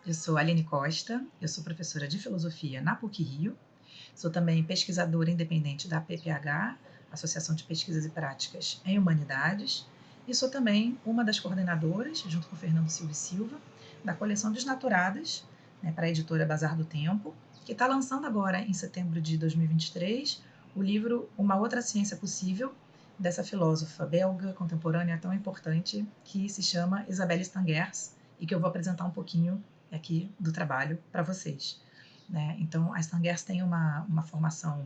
Eu sou Aline Costa, eu sou professora de filosofia na PUC-Rio, sou também pesquisadora independente da PPH, Associação de Pesquisas e Práticas em Humanidades, e sou também uma das coordenadoras, junto com Fernando Silva e Silva, da coleção Desnaturadas, para a editora Bazar do Tempo, que está lançando agora, em setembro de 2023, o livro Uma Outra Ciência Possível, dessa filósofa belga contemporânea tão importante, que se chama Isabelle Stangers, e que eu vou apresentar um pouquinho aqui do trabalho para vocês. Né? Então, a Stangers tem uma formação,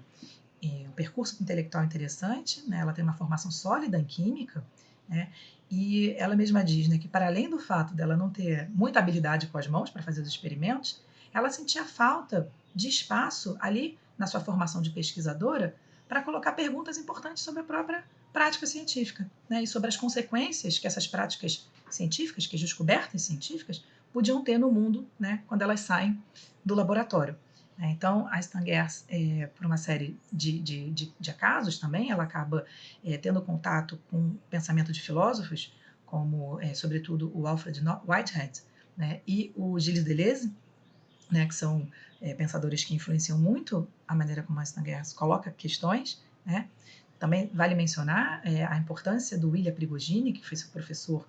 um percurso intelectual interessante, né? Ela tem uma formação sólida em química, né? E ela mesma diz, né, que para além do fato dela não ter muita habilidade com as mãos para fazer os experimentos, ela sentia falta de espaço ali na sua formação de pesquisadora para colocar perguntas importantes sobre a própria prática científica, né, e sobre as consequências que essas práticas científicas, que as descobertas científicas, podiam ter no mundo, né, quando elas saem do laboratório. Então, a Stangers, por uma série de acasos também, ela acaba tendo contato com o pensamento de filósofos, como, sobretudo, o Alfred Whitehead, né, e o Gilles Deleuze, né, que são pensadores que influenciam muito a maneira como a Stangers coloca questões. Né. Também vale mencionar a importância do William Prigogine, que foi seu professor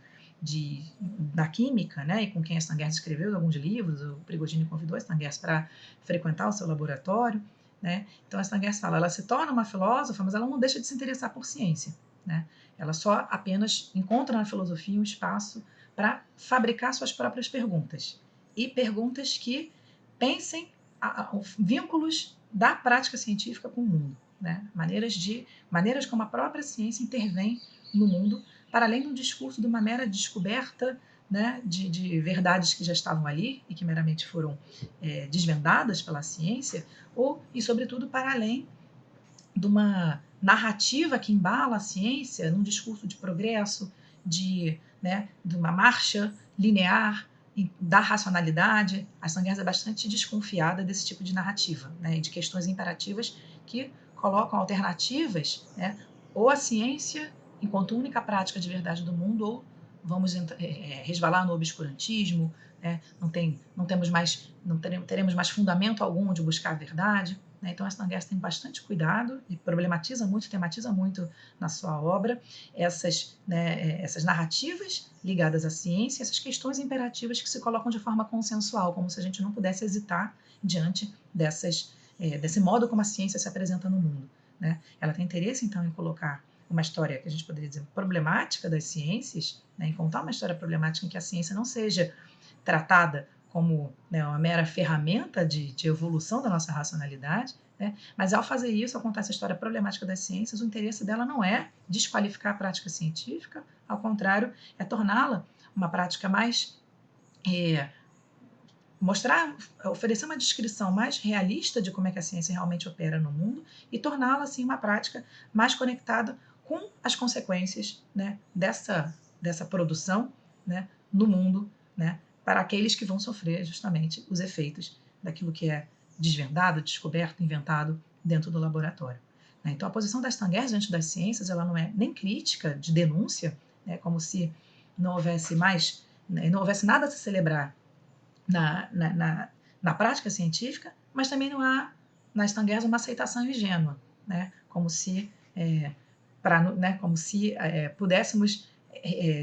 da química, né, e com quem a Stangers escreveu alguns livros. O Prigogine convidou a Stangers para frequentar o seu laboratório. Né. Então a Stangers fala, ela se torna uma filósofa, mas ela não deixa de se interessar por ciência. Né. Ela só apenas encontra na filosofia um espaço para fabricar suas próprias perguntas. E perguntas que pensem vínculos da prática científica com o mundo, né? maneiras como a própria ciência intervém no mundo, para além de um discurso de uma mera descoberta, né, de verdades que já estavam ali e que meramente foram desvendadas pela ciência, e sobretudo para além de uma narrativa que embala a ciência num discurso de progresso, de uma marcha linear da racionalidade. A Stangers é bastante desconfiada desse tipo de narrativa, né, e de questões imperativas que colocam alternativas, né, ou a ciência enquanto única prática de verdade do mundo, ou vamos resvalar no obscurantismo, né, teremos mais fundamento algum de buscar a verdade. Então, a Stangers tem bastante cuidado e tematiza muito na sua obra essas narrativas ligadas à ciência, essas questões imperativas que se colocam de forma consensual, como se a gente não pudesse hesitar diante desse modo como a ciência se apresenta no mundo. Né? Ela tem interesse, então, em colocar uma história que a gente poderia dizer problemática das ciências, né, em contar uma história problemática em que a ciência não seja tratada como, né, uma mera ferramenta de evolução da nossa racionalidade, né? Mas ao fazer isso, ao contar essa história problemática das ciências, o interesse dela não é desqualificar a prática científica, ao contrário, é torná-la uma prática mais oferecer uma descrição mais realista de como é que a ciência realmente opera no mundo e torná-la assim uma prática mais conectada com as consequências, né, dessa produção, né, no mundo, né, para aqueles que vão sofrer justamente os efeitos daquilo que é desvendado, descoberto, inventado dentro do laboratório. Né. Então, a posição das Stangers diante das ciências, ela não é nem crítica, de denúncia, né, como se não houvesse nada a se celebrar na prática científica, mas também não há na Stangers uma aceitação ingênua, né, como se pudéssemos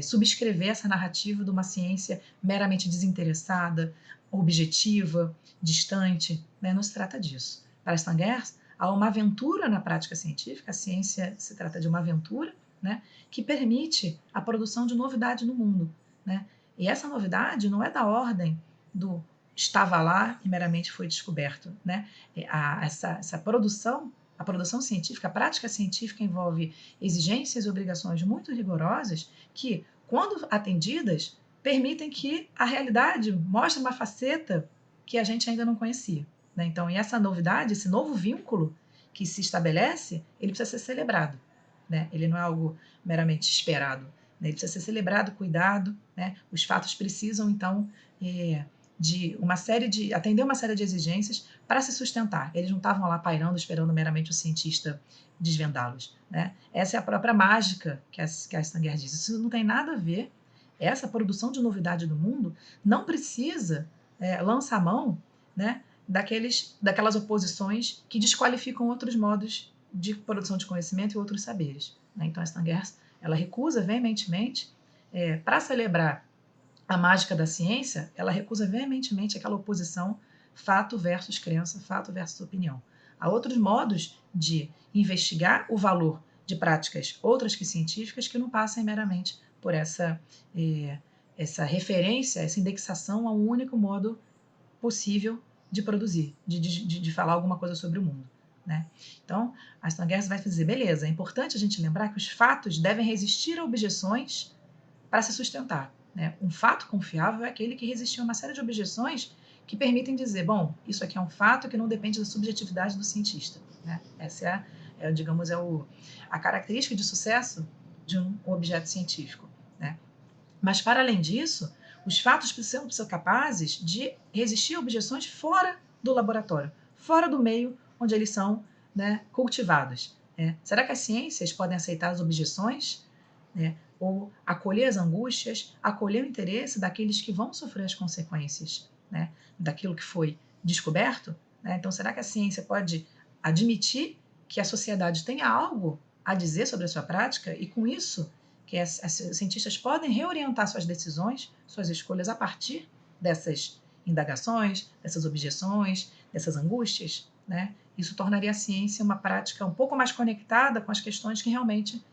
subscrever essa narrativa de uma ciência meramente desinteressada, objetiva, distante. Né? Não se trata disso. Para Stangers, há uma aventura na prática científica, a ciência se trata de uma aventura, né, que permite a produção de novidade no mundo. Né? E essa novidade não é da ordem do estava lá e meramente foi descoberto. Né? Essa produção, a produção científica, a prática científica envolve exigências e obrigações muito rigorosas que, quando atendidas, permitem que a realidade mostre uma faceta que a gente ainda não conhecia. Né? Então, e essa novidade, esse novo vínculo que se estabelece, ele precisa ser celebrado. Né? Ele não é algo meramente esperado. Né? Ele precisa ser celebrado, cuidado. Né? Os fatos precisam, então, atender uma série de exigências para se sustentar. Eles não estavam lá pairando, esperando meramente o cientista desvendá-los. Né? Essa é a própria mágica que a Stangers diz. Isso não tem nada a ver. Essa produção de novidade do mundo não precisa lança a mão, né, daquelas oposições que desqualificam outros modos de produção de conhecimento e outros saberes. Né? Então, a Stangers, ela recusa veementemente, para celebrar a mágica da ciência, ela recusa veementemente aquela oposição fato versus crença, fato versus opinião. Há outros modos de investigar o valor de práticas outras que científicas que não passem meramente por essa referência, essa indexação a um único modo possível de produzir, de falar alguma coisa sobre o mundo. Né? Então, a Stangers vai dizer, beleza, é importante a gente lembrar que os fatos devem resistir a objeções para se sustentar. Né? Um fato confiável é aquele que resistiu a uma série de objeções que permitem dizer, bom, isso aqui é um fato que não depende da subjetividade do cientista. Né? Essa digamos, a característica de sucesso de um objeto científico. Né? Mas, para além disso, os fatos precisam ser capazes de resistir a objeções fora do laboratório, fora do meio onde eles são, né, cultivados. Né? Será que as ciências podem aceitar as objeções? Né? Ou acolher as angústias, acolher o interesse daqueles que vão sofrer as consequências, né, daquilo que foi descoberto? Né? Então, será que a ciência pode admitir que a sociedade tenha algo a dizer sobre a sua prática e, com isso, que os cientistas podem reorientar suas decisões, suas escolhas a partir dessas indagações, dessas objeções, dessas angústias? Né? Isso tornaria a ciência uma prática um pouco mais conectada com as questões que realmente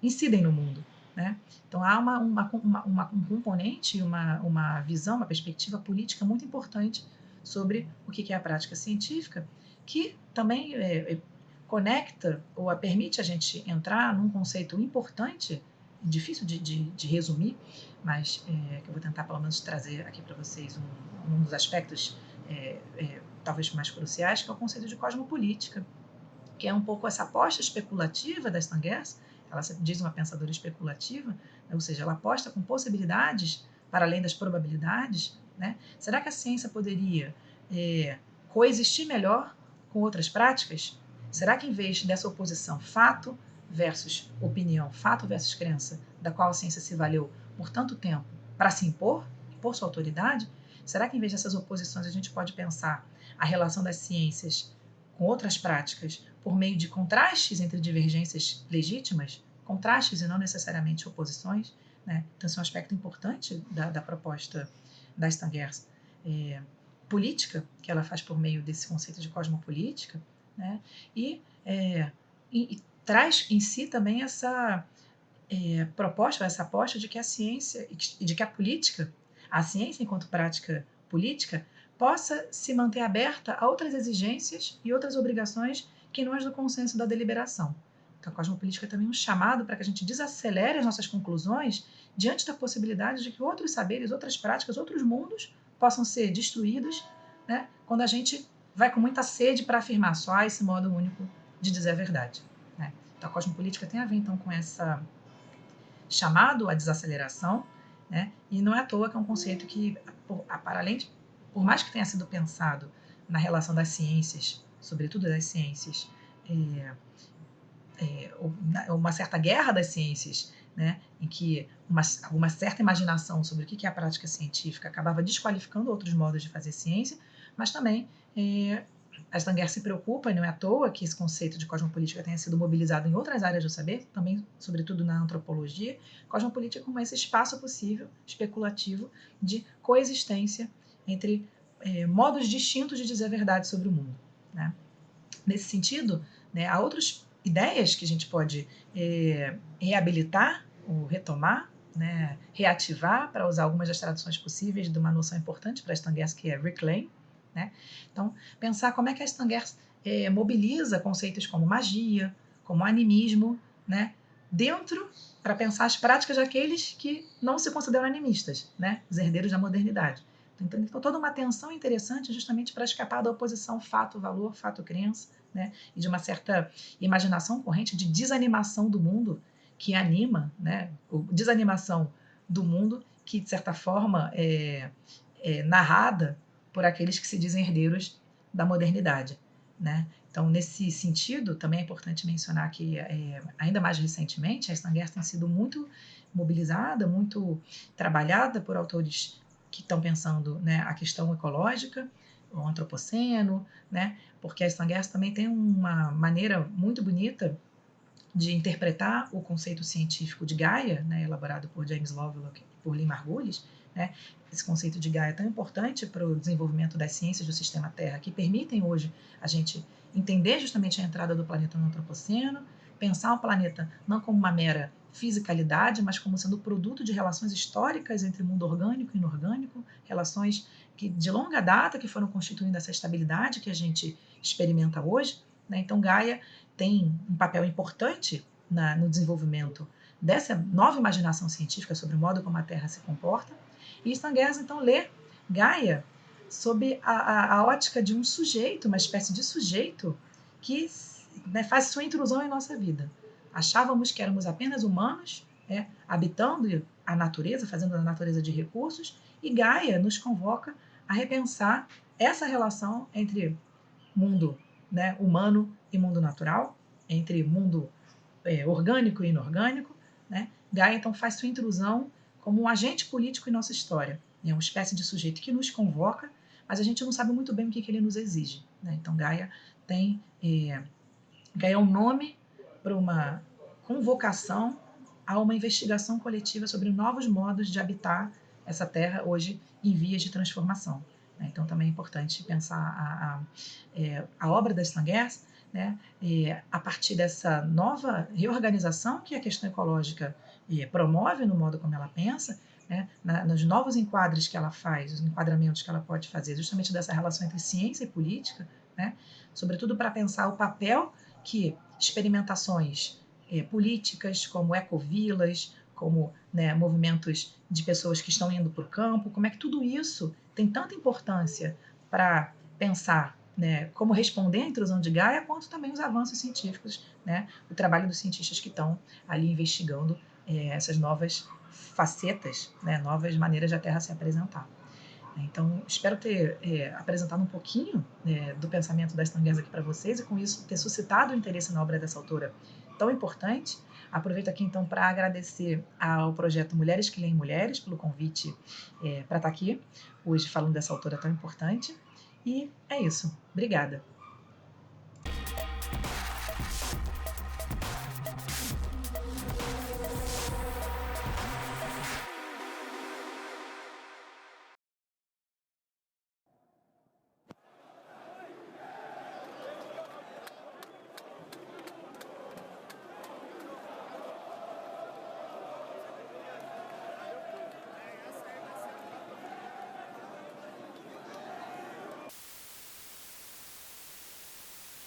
incidem no mundo. Né? Então, há um componente, uma visão, uma perspectiva política muito importante sobre o que é a prática científica, que também conecta ou permite a gente entrar num conceito importante, difícil de resumir, mas que eu vou tentar pelo menos trazer aqui para vocês um dos aspectos talvez mais cruciais, que é o conceito de cosmopolítica, que é um pouco essa aposta especulativa da Stangers. Ela diz uma pensadora especulativa, né? Ou seja, ela aposta com possibilidades para além das probabilidades. Né? Será que a ciência poderia coexistir melhor com outras práticas? Será que, em vez dessa oposição fato versus opinião, fato versus crença, da qual a ciência se valeu por tanto tempo para se impor sua autoridade, será que, em vez dessas oposições, a gente pode pensar a relação das ciências com outras práticas por meio de contrastes entre divergências legítimas, contrastes e não necessariamente oposições? Né? Então, esse é um aspecto importante da proposta da Stangers política, que ela faz por meio desse conceito de cosmopolítica, né? E traz em si também essa proposta, essa aposta de que a ciência e de que a política, a ciência enquanto prática política, possa se manter aberta a outras exigências e outras obrigações que não as do consenso da deliberação. Então, a cosmopolítica é também um chamado para que a gente desacelere as nossas conclusões diante da possibilidade de que outros saberes, outras práticas, outros mundos possam ser destruídos, né, quando a gente vai com muita sede para afirmar só esse modo único de dizer a verdade. Né? Então, a cosmopolítica tem a ver, então, com essa chamado à desaceleração, né? E não é à toa que é um conceito que, para além de, por mais que tenha sido pensado na relação das ciências, sobretudo das ciências, uma certa guerra das ciências, né, em que uma certa imaginação sobre o que é a prática científica acabava desqualificando outros modos de fazer ciência, mas também a Stangers se preocupa, e não é à toa que esse conceito de cosmopolítica tenha sido mobilizado em outras áreas do saber, também, sobretudo na antropologia, cosmopolítica como esse espaço possível, especulativo, de coexistência entre modos distintos de dizer a verdade sobre o mundo. Né? Nesse sentido, né, há outras ideias que a gente pode reabilitar ou retomar, né, reativar, para usar algumas das traduções possíveis de uma noção importante para a Stangers, que é reclaim. Né? Então, pensar como é que a Stangers mobiliza conceitos como magia, como animismo, né, dentro, para pensar as práticas daqueles que não se consideram animistas, né, os herdeiros da modernidade. Então, toda uma tensão interessante justamente para escapar da oposição fato-valor, fato-crença, né, e de uma certa imaginação corrente de desanimação do mundo que anima, né, desanimação do mundo que, de certa forma, é narrada por aqueles que se dizem herdeiros da modernidade. Né? Então, nesse sentido, também é importante mencionar que, ainda mais recentemente, a Stangers tem sido muito mobilizada, muito trabalhada por autores que estão pensando, né, a questão ecológica, o antropoceno, né, porque a Stan Getz também tem uma maneira muito bonita de interpretar o conceito científico de Gaia, né, elaborado por James Lovelock e por Lynn Margulis, né, esse conceito de Gaia é tão importante para o desenvolvimento das ciências do sistema Terra, que permitem hoje a gente entender justamente a entrada do planeta no antropoceno, pensar o planeta não como uma mera fisicalidade, mas como sendo produto de relações históricas entre mundo orgânico e inorgânico, relações que de longa data que foram constituindo essa estabilidade que a gente experimenta hoje, né? Então Gaia tem um papel importante no desenvolvimento dessa nova imaginação científica sobre o modo como a Terra se comporta. E Stan Getz, então, lê Gaia sob a ótica de um sujeito, uma espécie de sujeito que, né, faz sua intrusão em nossa vida. Achávamos que éramos apenas humanos, habitando a natureza, fazendo da natureza de recursos, e Gaia nos convoca a repensar essa relação entre mundo, né, humano e mundo natural, entre mundo orgânico e inorgânico. Né? Gaia, então, faz sua intrusão como um agente político em nossa história. É uma espécie de sujeito que nos convoca, mas a gente não sabe muito bem o que ele nos exige. Né? Então, Gaia é um nome para uma convocação a uma investigação coletiva sobre novos modos de habitar essa terra hoje em vias de transformação. Então, também é importante pensar a obra da Stan Getz, né, a partir dessa nova reorganização que a questão ecológica promove no modo como ela pensa, né, nos novos enquadres que ela faz, os enquadramentos que ela pode fazer, justamente dessa relação entre ciência e política, né, sobretudo para pensar o papel que experimentações políticas, como ecovilas, como, né, movimentos de pessoas que estão indo para o campo, como é que tudo isso tem tanta importância para pensar, né, como responder à intrusão de Gaia, quanto também os avanços científicos, né, o trabalho dos cientistas que estão ali investigando essas novas facetas, né, novas maneiras da Terra se apresentar. Então, espero ter apresentado um pouquinho do pensamento da Stan Getz aqui para vocês e, com isso, ter suscitado o interesse na obra dessa autora tão importante. Aproveito aqui, então, para agradecer ao projeto Mulheres que Leem Mulheres pelo convite para estar aqui hoje falando dessa autora tão importante. E é isso. Obrigada.